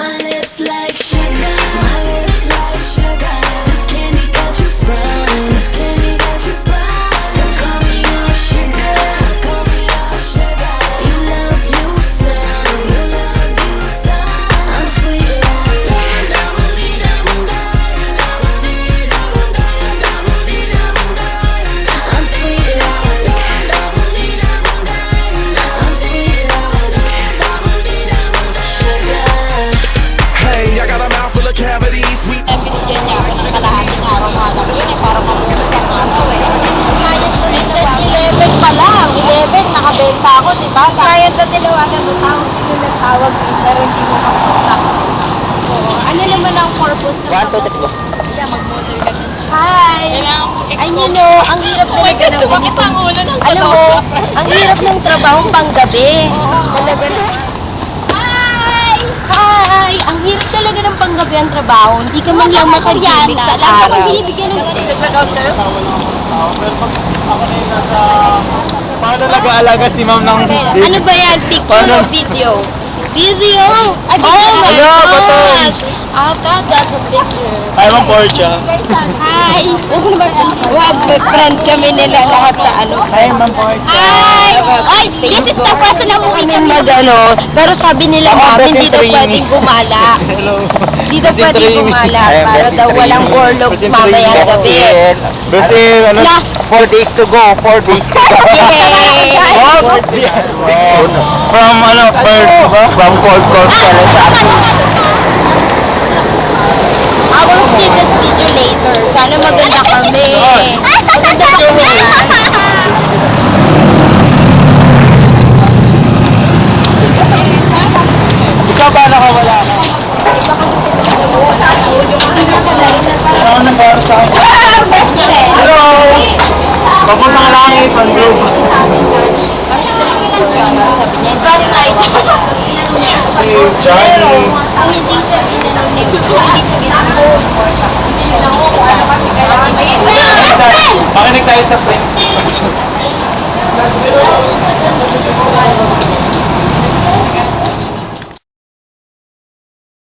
My lips like sugar. My lips like sugar. This candy got you sprung. This candy got you sprung. So call me your sugar. So call me your sugar. You love you some. You love you some. I'm sweet like. I'm sweet like. I'm sweet like. Sugar. Hey, I got a mouth full of cavities, sweet. Binigyan niya ako ng kalahating araw nga lang yun eh, para mabulit ang araw eh. Business 11 pa lang, 11, nakabenta ako, di ba? Kaya na tilawagan mo, tawag dito ng tawag, pero hindi mo makontak. Oo. Ano naman ang purpose ng 1, 2, 3 go. Yeah, mag-model ka din. Hi! Ay, you know, ang hirap talaga ng ganitong... Alam mo, ang hirap ng trabaho panggabi. Talaga na. Hi! Hi! Ang hirap talaga ng panggabi ang trabaho. Hindi ka man lang makagising sa araw. Binibigyan ng ganito. Nag-out kayo? Paano nag-aalaga si ma'am ng Ano ba yan? Picture o video? Video! Ay, Hello, Patoy! I thought that's a picture. Hi, ma'am Portia. Hi! Wag, may friend kami nila lahat sa ano. Hi, ma'am Portia. Hi! Ay, isip ko pati na kami mag-ano. Pero sabi nila amin dito pwedeng gumala. Hello. Dito pwedeng gumala. Para daw walang warlocks mamayang gabi. Kasi, ano, 4 days to go, 4 days. Yay! From, ano, first, diba? From cold coast pala sa I will see this video later. Sana maganda kami. Maganda kami. Ikaw ba nakawala ka? Ano nag-aaral sa akin? Hello! Papunta ka lang eh, pan-group. Hey, Charlie. Ang hindi siya inanong Makinig tayo sa